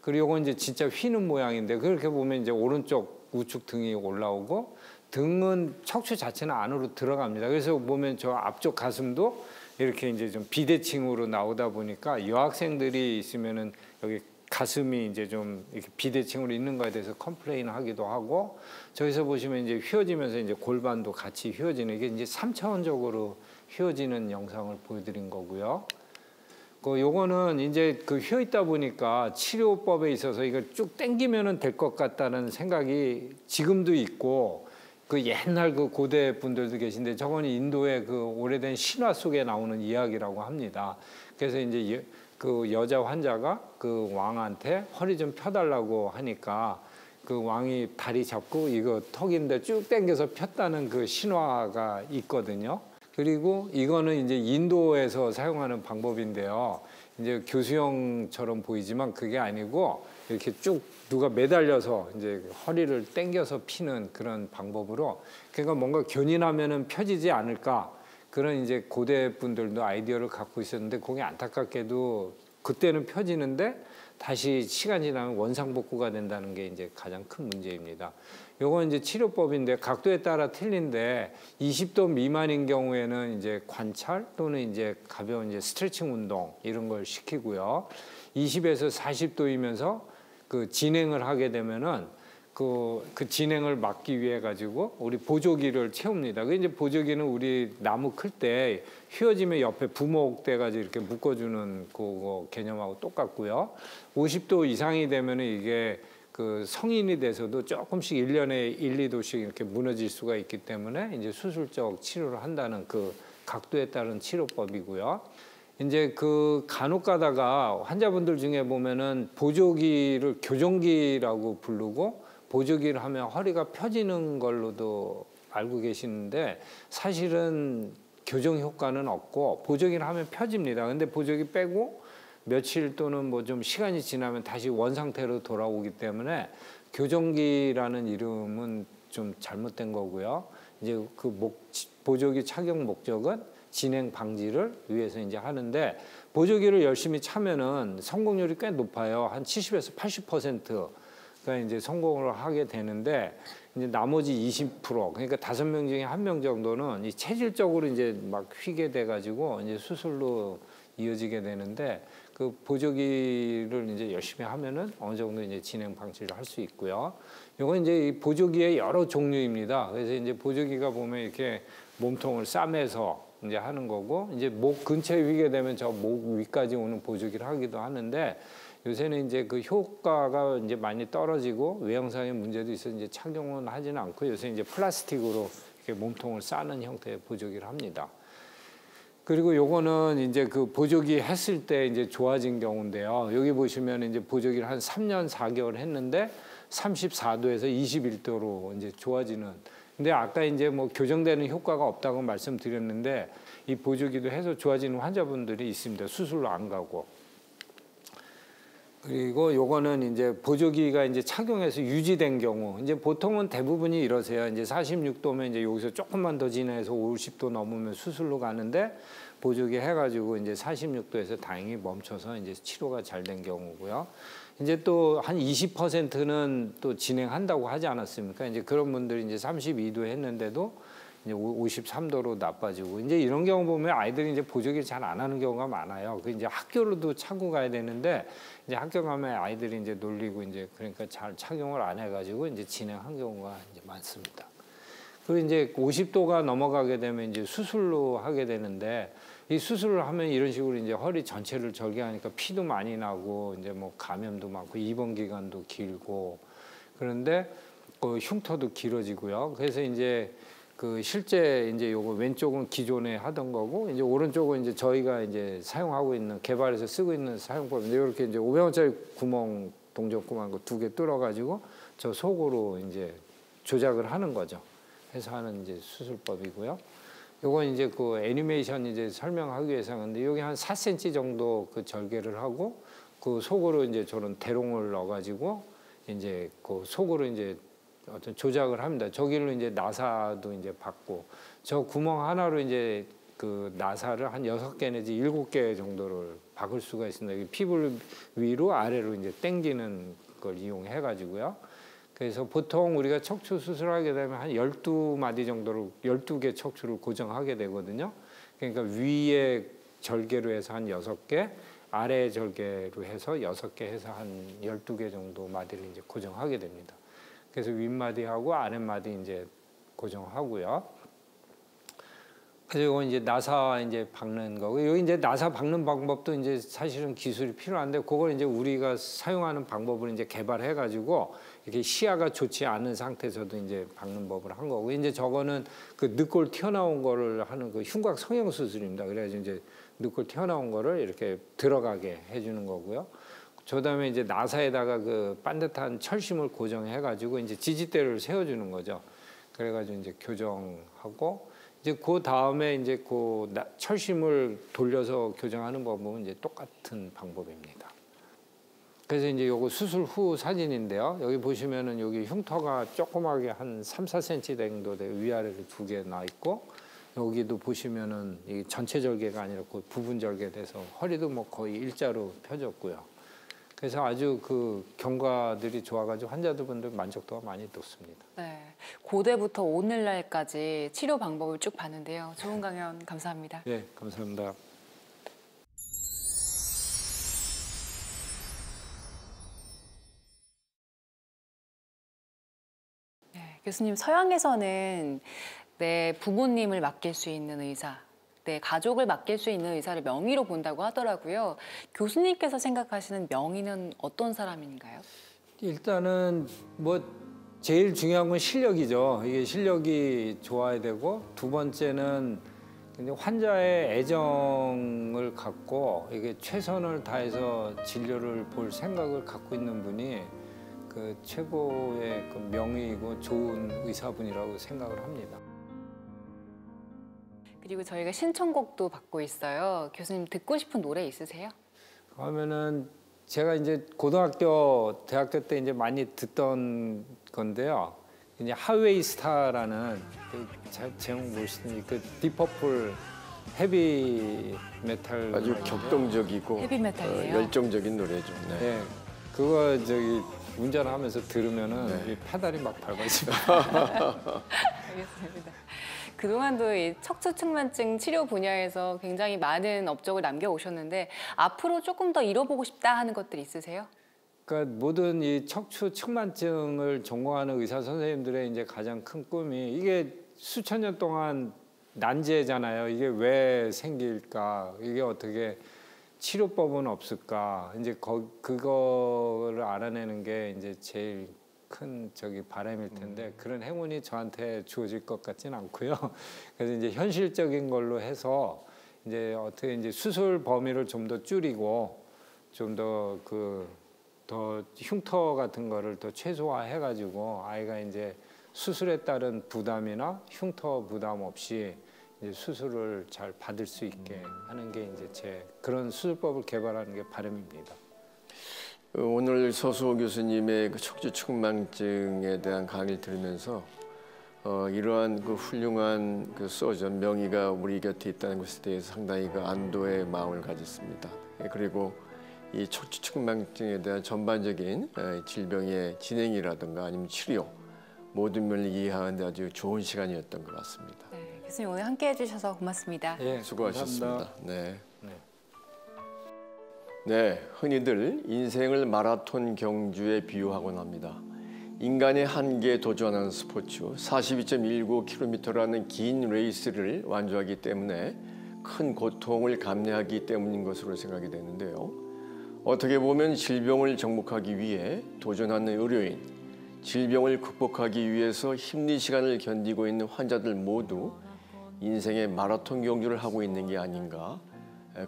그리고 이건 이제 진짜 휘는 모양인데 그렇게 보면 이제 오른쪽 우측 등이 올라오고 등은 척추 자체는 안으로 들어갑니다. 그래서 보면 저 앞쪽 가슴도 이렇게 이제 좀 비대칭으로 나오다 보니까 여학생들이 있으면은 여기 가슴이 이제 좀 이렇게 비대칭으로 있는 거에 대해서 컴플레인 하기도 하고 저기서 보시면 이제 휘어지면서 이제 골반도 같이 휘어지는 이게 이제 3차원적으로 휘어지는 영상을 보여드린 거고요. 요거는 이제 그 휘어 있다 보니까 치료법에 있어서 이걸 쭉 당기면은 될 것 같다는 생각이 지금도 있고 그 옛날 그 고대 분들도 계신데 저건 인도의 그 오래된 신화 속에 나오는 이야기라고 합니다. 그래서 이제 그 여자 환자가 그 왕한테 허리 좀 펴달라고 하니까 그 왕이 다리 잡고 이거 턱인데 쭉 당겨서 폈다는 그 신화가 있거든요. 그리고 이거는 이제 인도에서 사용하는 방법인데요. 이제 교수형처럼 보이지만 그게 아니고 이렇게 쭉 누가 매달려서 이제 허리를 당겨서 피는 그런 방법으로 그러니까 뭔가 견인하면은 펴지지 않을까 그런 이제 고대 분들도 아이디어를 갖고 있었는데 그게 안타깝게도 그때는 펴지는데 다시 시간이 지나면 원상복구가 된다는 게 이제 가장 큰 문제입니다. 요건 이제 치료법인데 각도에 따라 틀린데 20도 미만인 경우에는 이제 관찰 또는 이제 가벼운 이제 스트레칭 운동 이런 걸 시키고요. 20에서 40도이면서 그 진행을 하게 되면은 그 진행을 막기 위해 가지고 우리 보조기를 채웁니다. 그 이제 보조기는 우리 나무 클 때 휘어지면 옆에 부목 돼가지고 이렇게 묶어주는 그거 개념하고 똑같고요. 50도 이상이 되면은 이게 그 성인이 돼서도 조금씩 1년에 1-2도씩 이렇게 무너질 수가 있기 때문에 이제 수술적 치료를 한다는 그 각도에 따른 치료법이고요. 이제 그 간혹 가다가 환자분들 중에 보면은 보조기를 교정기라고 부르고 보조기를 하면 허리가 펴지는 걸로도 알고 계시는데 사실은 교정 효과는 없고 보조기를 하면 펴집니다. 근데 보조기 빼고 며칠 또는 뭐 좀 시간이 지나면 다시 원 상태로 돌아오기 때문에 교정기라는 이름은 좀 잘못된 거고요. 이제 그 보조기 착용 목적은 진행 방지를 위해서 이제 하는데 보조기를 열심히 차면은 성공률이 꽤 높아요. 한 70에서 80%가 이제 성공을 하게 되는데 이제 나머지 20% 그러니까 5명 중에 1명 정도는 이 체질적으로 이제 막 휘게 돼 가지고 이제 수술로 이어지게 되는데 그 보조기를 이제 열심히 하면은 어느 정도 이제 진행 방지를 할 수 있고요. 이건 이제 이 보조기의 여러 종류입니다. 그래서 이제 보조기가 보면 이렇게 몸통을 싸매서 이제 하는 거고 이제 목 근처에 휘게 되면 저 목 위까지 오는 보조기를 하기도 하는데 요새는 이제 그 효과가 이제 많이 떨어지고 외형상의 문제도 있어서 이제 착용은 하지는 않고 요새 이제 플라스틱으로 이렇게 몸통을 싸는 형태의 보조기를 합니다. 그리고 요거는 이제 그 보조기 했을 때 이제 좋아진 경우인데요. 여기 보시면 이제 보조기를 한 3년 4개월 했는데 34도에서 21도로 이제 좋아지는. 근데 아까 이제 뭐 교정되는 효과가 없다고 말씀드렸는데 이 보조기도 해서 좋아지는 환자분들이 있습니다. 수술로 안 가고. 그리고 요거는 이제 보조기가 이제 착용해서 유지된 경우, 이제 보통은 대부분이 이러세요. 이제 46도면 이제 여기서 조금만 더 지나서 50도 넘으면 수술로 가는데 보조기 해가지고 이제 46도에서 다행히 멈춰서 이제 치료가 잘 된 경우고요. 이제 또 한 20%는 또 진행한다고 하지 않았습니까? 이제 그런 분들이 이제 32도 했는데도 이제 53도로 나빠지고 이제 이런 경우 보면 아이들이 이제 보조기를 잘 안 하는 경우가 많아요. 그 이제 학교로도 차고 가야 되는데 이제 학교 가면 아이들이 이제 놀리고 이제 그러니까 잘 착용을 안 해가지고 이제 진행한 경우가 이제 많습니다. 그리고 이제 50도가 넘어가게 되면 이제 수술로 하게 되는데 이 수술을 하면 이런 식으로 이제 허리 전체를 절개하니까 피도 많이 나고 이제 뭐 감염도 많고 입원 기간도 길고 그런데 그 흉터도 길어지고요. 그래서 이제 그 실제 이제 요거 왼쪽은 기존에 하던 거고 이제 오른쪽은 이제 저희가 이제 사용하고 있는 개발해서 쓰고 있는 사용법인데 이렇게 이제 500원짜리 구멍 동전구멍 거 2개 뚫어가지고 저 속으로 이제 조작을 하는 거죠. 해서 하는 이제 수술법이고요. 요건 이제 그 애니메이션 이제 설명하기 위해서 하는데 여기 한 4cm 정도 그 절개를 하고 그 속으로 이제 저런 대롱을 넣어가지고 이제 그 속으로 이제 어떤 조작을 합니다. 저길로 이제 나사도 이제 받고 저 구멍 하나로 이제 그 나사를 한 6개 내지 7개 정도를 박을 수가 있습니다. 피부를 위로 아래로 이제 당기는 걸 이용해 가지고요. 그래서 보통 우리가 척추 수술하게 되면 한 12마디 정도로 12개 척추를 고정하게 되거든요. 그러니까 위에 절개로 해서 한 6개, 아래 절개로 해서 6개 해서 한 12개 정도 마디를 이제 고정하게 됩니다. 그래서 윗마디하고 아랫마디 이제 고정하고요. 그래서 이건 이제 나사 이제 박는 거고, 여기 이제 나사 박는 방법도 이제 사실은 기술이 필요한데, 그걸 이제 우리가 사용하는 방법을 이제 개발해가지고 이렇게 시야가 좋지 않은 상태에서도 이제 박는 법을 한 거고, 이제 저거는 그 늑골 튀어나온 거를 하는 그 흉곽 성형 수술입니다. 그래가지고 이제 늑골 튀어나온 거를 이렇게 들어가게 해주는 거고요. 저다음에 이제 나사에다가 그 반듯한 철심을 고정해가지고 이제 지지대를 세워주는 거죠. 그래가지고 이제 교정하고 이제 그 다음에 이제 그 철심을 돌려서 교정하는 법은 이제 똑같은 방법입니다. 그래서 이제 요거 수술 후 사진인데요. 여기 보시면은 여기 흉터가 조그맣게 한 3, 4cm 정도 돼 위아래로 2개 나 있고, 여기도 보시면은 이 전체 절개가 아니라 그 부분 절개돼서 허리도 뭐 거의 일자로 펴졌고요. 그래서 아주 그 경과들이 좋아가지고 환자분들 만족도가 많이 높습니다. 네, 고대부터 오늘날까지 치료 방법을 쭉 봤는데요. 좋은 강연 감사합니다. 네, 감사합니다. 네, 교수님, 서양에서는 내 부모님을 맡길 수 있는 의사, 내 가족을 맡길 수 있는 의사를 명의로 본다고 하더라고요. 교수님께서 생각하시는 명의는 어떤 사람인가요? 일단은 뭐 제일 중요한 건 실력이죠. 이게 실력이 좋아야 되고, 두 번째는 환자의 애정을 갖고 이게 최선을 다해서 진료를 볼 생각을 갖고 있는 분이 그 최고의 그 명의이고 좋은 의사분이라고 생각을 합니다. 그리고 저희가 신청곡도 받고 있어요. 교수님 듣고 싶은 노래 있으세요? 그러면은 제가 이제 고등학교, 대학교 때 이제 많이 듣던 건데요. 이제 하웨이 스타라는 그 제목 뭐시니 그 디퍼플 헤비 메탈 아주 격동적이고 헤비메탈이에요. 열정적인 노래죠. 네. 네, 그거 저기 운전하면서 들으면은 네. 이 페달이 막 밟아지고. 알겠습니다. 그동안도 이 척추측만증 치료 분야에서 굉장히 많은 업적을 남겨오셨는데 앞으로 조금 더 이뤄보고 싶다 하는 것들 있으세요? 그러니까 모든 이 척추 측만증을 전공하는 의사 선생님들의 이제 가장 큰 꿈이 이게 수천 년 동안 난제잖아요. 이게 왜 생길까? 이게 어떻게 치료법은 없을까? 이제 그거를 알아내는 게 이제 제일 큰 바람일 텐데 그런 행운이 저한테 주어질 것 같지는 않고요. 그래서 이제 현실적인 걸로 해서 이제 어떻게 이제 수술 범위를 좀 더 줄이고 좀 더 더 흉터 같은 거를 더 최소화해 가지고 아이가 이제 수술에 따른 부담이나 흉터 부담 없이 이제 수술을 잘 받을 수 있게 하는 게 이제 제 그런 수술법을 개발하는 게 바람입니다. 오늘 서수호 교수님의 그 척추측만증에 대한 강의를 들으면서 이러한 그 훌륭한 그 서전 명의가 우리 곁에 있다는 것에 대해서 상당히 그 안도의 마음을 가졌습니다. 그리고 이 척추측만증에 대한 전반적인 질병의 진행이라든가 아니면 치료 모든 면을 이해하는 데 아주 좋은 시간이었던 것 같습니다. 네, 교수님 오늘 함께해 주셔서 고맙습니다. 예, 수고하셨습니다. 감사합니다. 네. 네. 네, 흔히들 인생을 마라톤 경주에 비유하곤 합니다. 인간의 한계에 도전하는 스포츠 42.19km라는 긴 레이스를 완주하기 때문에 큰 고통을 감내하기 때문인 것으로 생각이 되는데요. 어떻게 보면 질병을 정복하기 위해 도전하는 의료인, 질병을 극복하기 위해서 힘든 시간을 견디고 있는 환자들 모두 인생의 마라톤 경주를 하고 있는 게 아닌가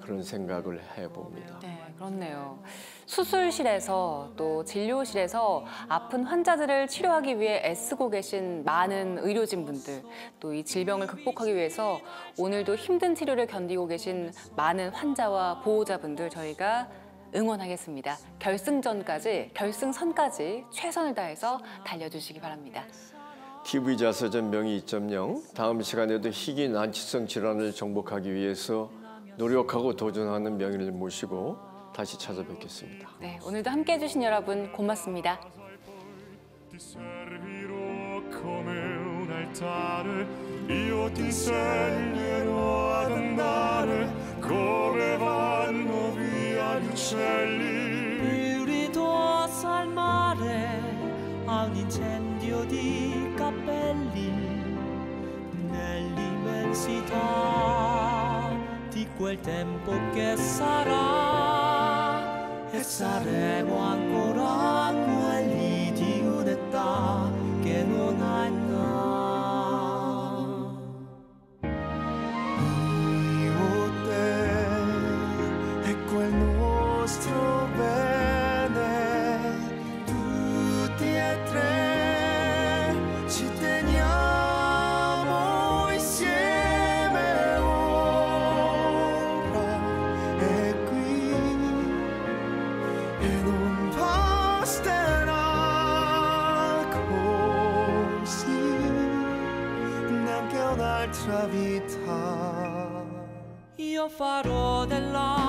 그런 생각을 해봅니다. 네, 그렇네요. 수술실에서 또 진료실에서 아픈 환자들을 치료하기 위해 애쓰고 계신 많은 의료진분들, 또 이 질병을 극복하기 위해서 오늘도 힘든 치료를 견디고 계신 많은 환자와 보호자분들 저희가 응원하겠습니다. 결승선까지 최선을 다해서 달려주시기 바랍니다. TV 자서전 명의 2.0 다음 시간에도 희귀 난치성 질환을 정복하기 위해서 노력하고 도전하는 명의를 모시고 다시 찾아뵙겠습니다. 네, 오늘도 함께해 주신 여러분 고맙습니다. Io ti insegnerò ad andare come vanno via gli uccelli. Ritorso al mare a un incendio di cappelli nell'immensità di quel tempo che sarà e saremo ancora quelli di un'età che non ha Io farò della